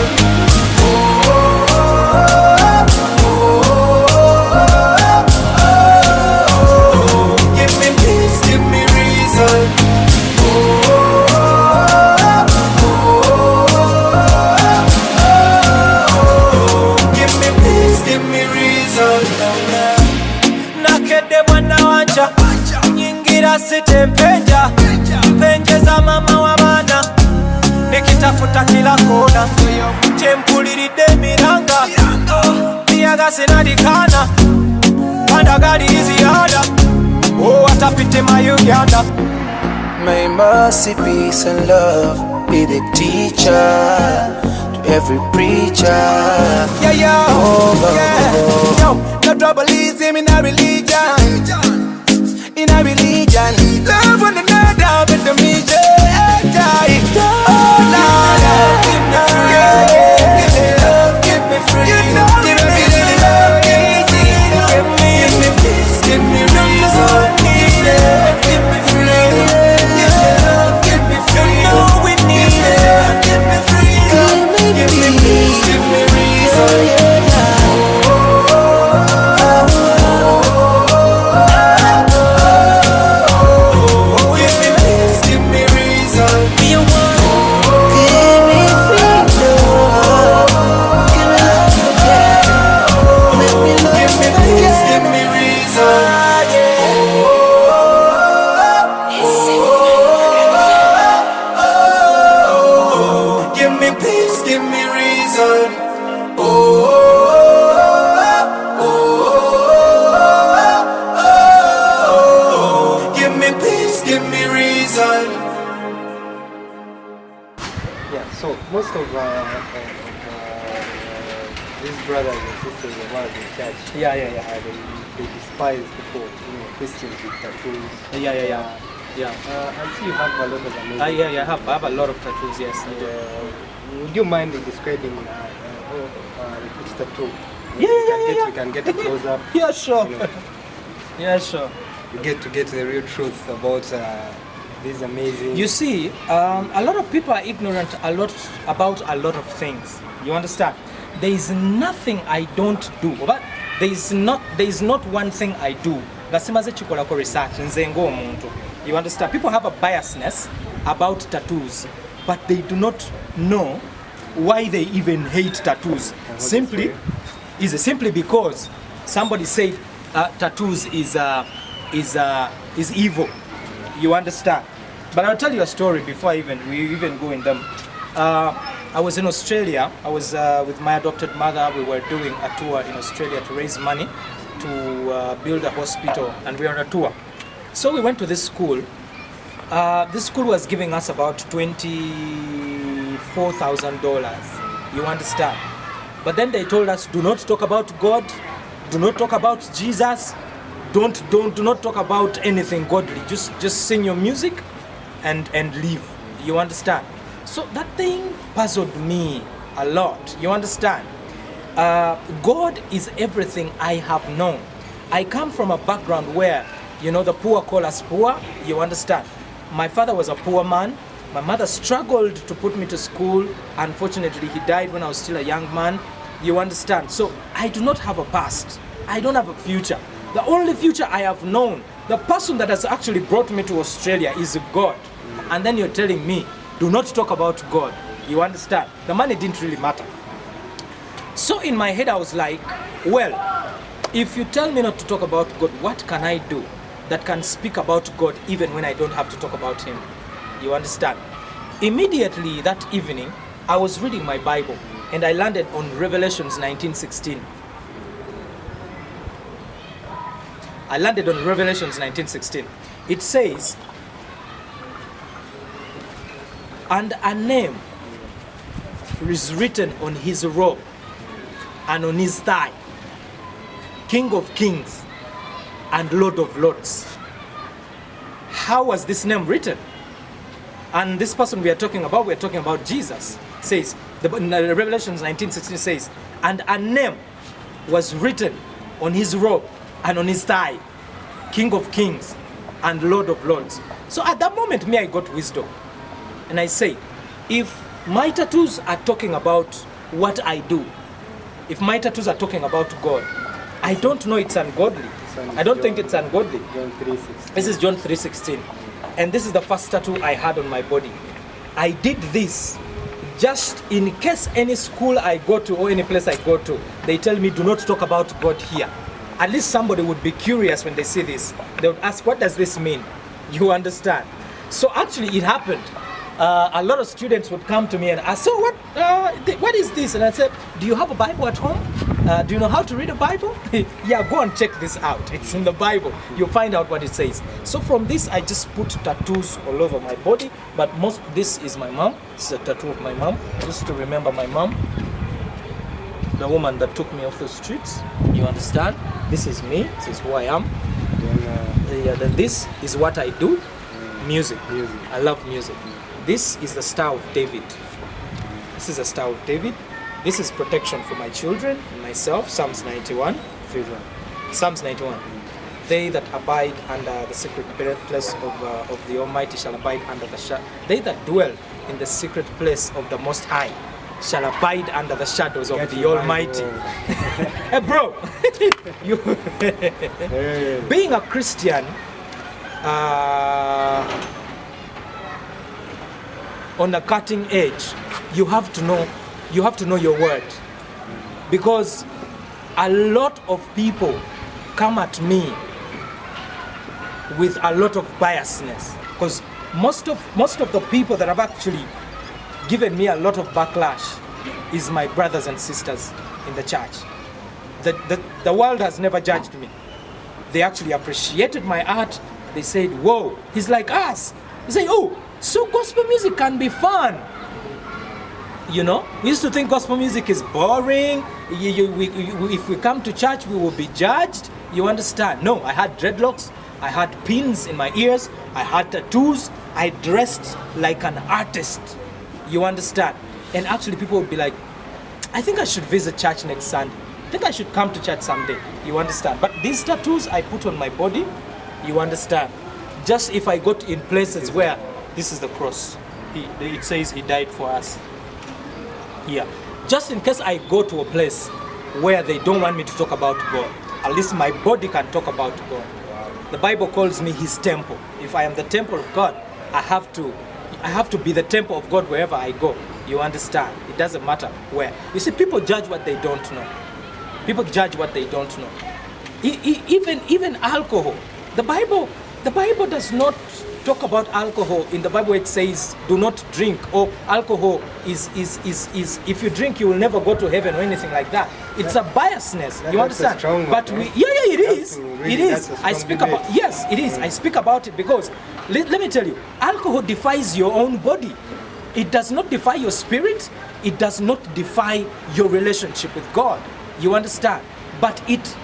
Sitempenja penjeza mama wa bana nikitafuta kila kona chempuliridde miranga miyaga sinadikana panda gali ziada atapite mayuganda. May mercy, peace and love be the teacher to every preacher. No trouble is him in a religion. In a religion, love one another with the mission. Oh Lord, give me love, give me freedom, give me love, give me peace, give me reason, give me freedom, give me love, give me freedom. You know we need love, give me freedom, give me peace, give me reason. So most of these brothers and sisters of ours in church, they despise people, Christians with tattoos. I see you have a lot of amazing. I have a lot of tattoos. Yes. Would you mind describing each tattoo? We can get a close up. Yeah, sure. Yeah, sure. You get to get the real truth about this amazing. You see, a lot of people are ignorant about a lot of things. You understand? There is nothing I don't do. But there is not one thing I do nga simaze kikolako research nze ng'omuntu. You understand? People have a biasness about tattoos, but they do not know why they even hate tattoos. Simply because somebody said tattoos is evil. You understand? But I'll tell you a story before we even go in them. I was in Australia. I was with my adopted mother. We were doing a tour in Australia to raise money to build a hospital, and we were on a tour. So we went to this school. This school was giving us about $24,000. You understand? But then they told us, do not talk about God, do not talk about Jesus, do not talk about anything godly. Just sing your music and leave. You understand? So that thing puzzled me a lot. You understand? God is everything I have known. I come from a background where, the poor call us poor. You understand? My father was a poor man. My mother struggled to put me to school. Unfortunately, he died when I was still a young man. You understand? So I do not have a past. I don't have a future. The only future I have known, the person that has actually brought me to Australia is God. And then you're telling me, do not talk about God. You understand? The money didn't really matter. So in my head, I was like, well, if you tell me not to talk about God, what can I do that can speak about God even when I don't have to talk about Him? You understand? Immediately that evening, I was reading my Bible and I landed on Revelations 19:16. I landed on Revelations 19:16. It says, and a name is written on his robe and on his thigh, King of Kings and Lord of Lords. How was this name written? And this person we're talking about Jesus. Says, Revelations 19:16 says, and a name was written on his robe and on his thigh, King of Kings and Lord of Lords. So at that moment, I got wisdom. And I say, if my tattoos are talking about what I do, if my tattoos are talking about God, I don't know it's ungodly. I don't think it's ungodly. John 3:16. This is John 3:16. And this is the first tattoo I had on my body. I did this just in case any school I go to or any place I go to, they tell me do not talk about God here. At least somebody would be curious when they see this. They would ask, what does this mean? You understand? So actually it happened. A lot of students would come to me and ask, so what is this? And I said, do you have a Bible at home? Do you know how to read a Bible? Yeah, go and check this out. It's in the Bible. You'll find out what it says. So from this, I just put tattoos all over my body. But this is my mom. This is a tattoo of my mom, just to remember my mom, the woman that took me off the streets. You understand? This is me. This is who I am. Then this is what I do. Music. I love music. This is the Star of David. This is the Star of David. This is protection for my children and myself. Psalms 91. Psalms 91. They that abide under the secret place of the Almighty shall abide under the shadow. They that dwell in the secret place of the Most High shall abide under the shadows of the Almighty. Hey, bro, being a Christian, on the cutting edge, you have to know your word, because a lot of people come at me with a lot of biasness, because most of the people that have actually given me a lot of backlash is my brothers and sisters in the church. The world has never judged me. They actually appreciated my art. They said, whoa, he's like us. They say, oh, so gospel music can be fun. We used to think gospel music is boring. If we come to church, we will be judged. You understand? No, I had dreadlocks. I had pins in my ears. I had tattoos. I dressed like an artist. You understand? And actually people would be like, I think I should visit church next Sunday. I think I should come to church someday. You understand? But these tattoos I put on my body, you understand? Just if I got in places where this is the cross. It says he died for us. Yeah. Just in case I go to a place where they don't want me to talk about God. At least my body can talk about God. The Bible calls me his temple. If I am the temple of God, I have to be the temple of God wherever I go. You understand? It doesn't matter where. You see, people judge what they don't know. People judge what they don't know. Even alcohol. The Bible does not talk about alcohol. In the Bible it says do not drink, or alcohol is if you drink you will never go to heaven or anything like that. It's a biasness. You understand? But it is. It is. I speak about it is. I speak about it because let me tell you, alcohol defies your own body. It does not defy your spirit. It does not defy your relationship with God. You understand? But it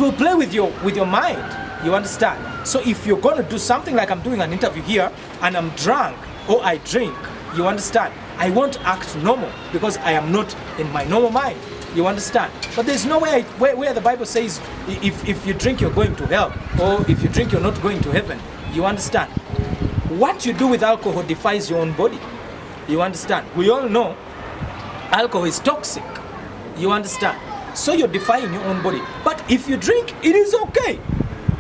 will play with your mind. You understand? So if you're going to do something like I'm doing an interview here and I'm drunk or I drink, you understand? I won't act normal because I am not in my normal mind. You understand? But there's no way where the Bible says if you drink you're going to hell, or if you drink you're not going to heaven. You understand? What you do with alcohol defies your own body. You understand? We all know alcohol is toxic. You understand? So you're defying your own body. But if you drink, it is okay.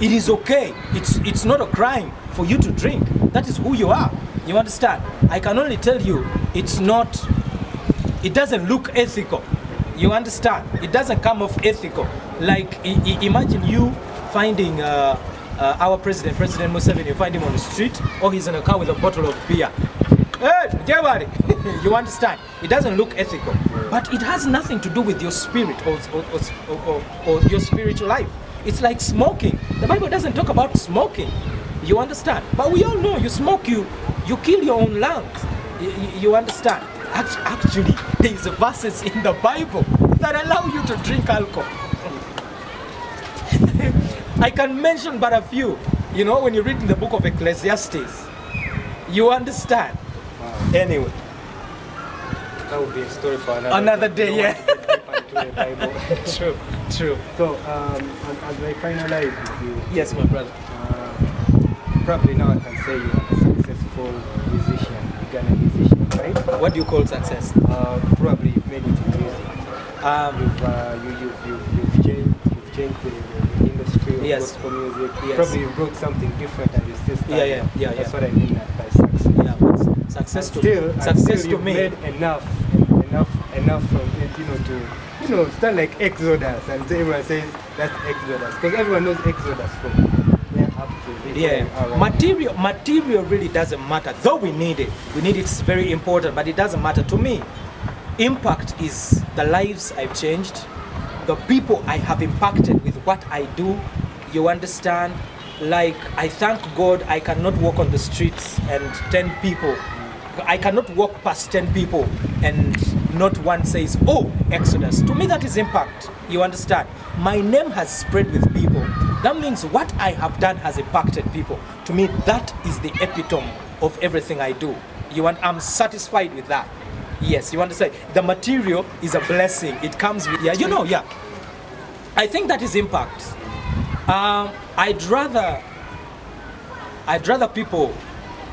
It is okay. It's not a crime for you to drink. That is who you are. You understand? I can only tell you it doesn't look ethical. You understand? It doesn't come off ethical. Like imagine you finding our President Museveni, you find him on the street, or he's in a car with a bottle of beer. Hey, Jabari! You understand? It doesn't look ethical, but it has nothing to do with your spirit or your spiritual life. It's like smoking. The Bible doesn't talk about smoking. You understand? But we all know you smoke, you kill your own lungs. You understand? Actually, there's verses in the Bible that allow you to drink alcohol. I can mention but a few. You know, when you read in the book of Ecclesiastes, you understand. Wow. Anyway, that would be a story for another day. Yeah. To the Bible. True. So, as I finalize with you, yes, my brother. Probably now I can say you are a successful musician, Ghana musician, right? What do you call success? Probably you've made it in music. You've changed the industry of yes. gospel music. Yes. Probably you brought something different and you still started. Yeah. That's what I mean by success. Yeah, but success to me. Made enough from it, to start like Exodus, and everyone says that's Exodus because everyone knows Exodus from there up to this. Material really doesn't matter, though we need it. It's very important, but it doesn't matter to me. Impact is the lives I've changed, the people I have impacted with what I do. You understand? Like, I thank God I cannot walk on the streets and 10 people, I cannot walk past 10 people and not one says, oh, Exodus. To me, that is impact. You understand? My name has spread with people. That means what I have done has impacted people. To me, that is the epitome of everything I do. I'm satisfied with that. Yes, you understand? The material is a blessing. It comes with, I think that is impact. I'd rather people,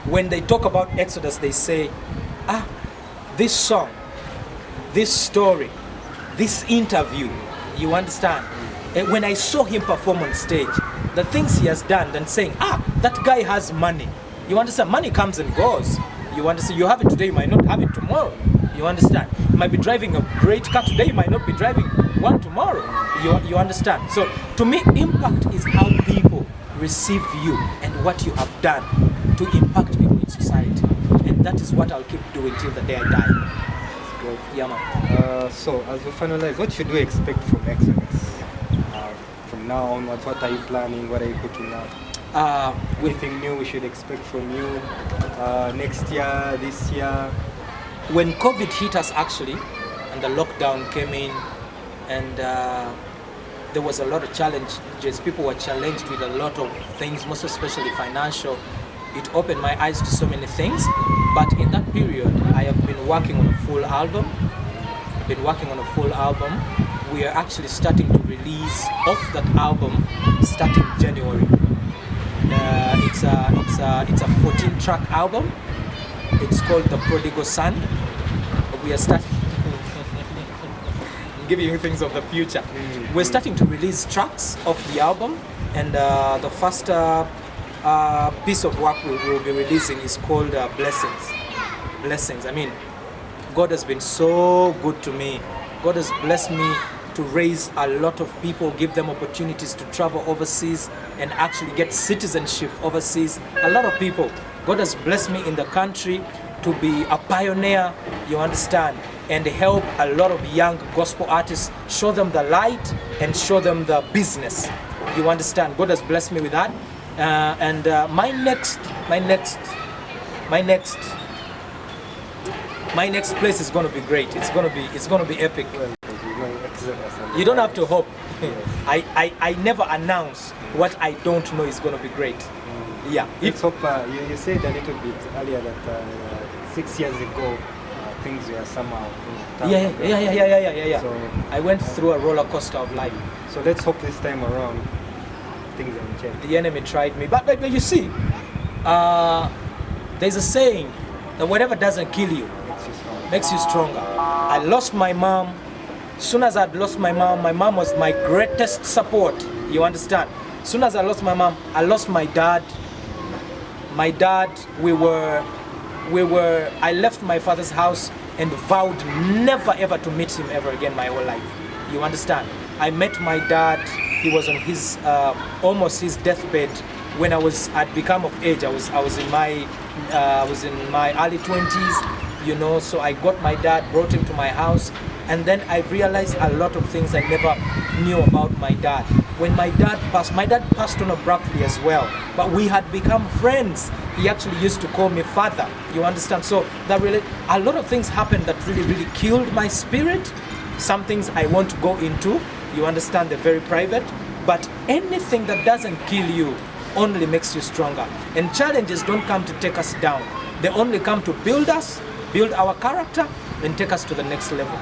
when they talk about Exodus, they say, this song, this story, this interview, you understand? And when I saw him perform on stage, the things he has done, then saying, that guy has money. You understand? Money comes and goes. You understand? You have it today, you might not have it tomorrow. You understand? You might be driving a great car today, you might not be driving one tomorrow. You understand? So to me, impact is how people receive you and what you have done to impact people in society. And that is what I'll keep doing till the day I die. Good. Yeah, man. So as we finalize, what should we expect from Exodus? From now on, what are you planning? What are you putting out? Anything new we should expect from you next year, this year? When COVID hit us actually, and the lockdown came in, and there was a lot of challenges. People were challenged with a lot of things, most especially financial. It opened my eyes to so many things. But in that period, I have been working on a full album. We are actually starting to release off that album starting January. It's a 14-track album. It's called The Prodigal Son. We are starting. giving you things of the future. We're starting to release tracks of the album, and the first piece of work we will be releasing is called Blessings. Blessings. I mean, God has been so good to me. God has blessed me to raise a lot of people, give them opportunities to travel overseas and actually get citizenship overseas. A lot of people. God has blessed me in the country to be a pioneer, you understand, and help a lot of young gospel artists, show them the light and show them the business. You understand? God has blessed me with that. And my next place is going to be great. It's going to be epic. Well, you know, Exodus and You don't have to hope. I never announce what I don't know is going to be great. Yeah. Let's hope, you said a little bit earlier that 6 years ago, things were somehow tough. Yeah. So, I went through a roller coaster of life. so let's hope this time around things will change. The enemy tried me, but you see, there's a saying that whatever doesn't kill you makes you stronger. I lost my mom. As soon as I'd lost my mom was my greatest support. You understand? As soon as I lost my mom, I lost my dad. My dad, I left my father's house and vowed never ever to meet him ever again my whole life. You understand? I met my dad. He was on his almost his deathbed when I'd become of age. I was in my early 20s. You know, so I got my dad, brought him to my house, and then I realized a lot of things I never knew about my dad. When my dad passed on abruptly as well, but we had become friends. He actually used to call me father, you understand? So that really, a lot of things happened that really killed my spirit. Some things I want to go into, you understand, they're very private, but anything that doesn't kill you only makes you stronger. And challenges don't come to take us down. They only come to build us, build our character, and take us to the next level.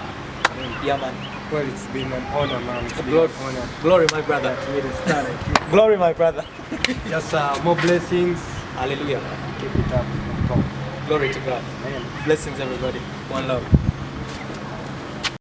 Yeah, man. Well, it's been an honor, man. It's been Glory, an honor. glory, my brother. That really started. Glory, my brother. Just more blessings. Hallelujah. Keep it up. Glory to God. Man. Blessings, everybody. One love.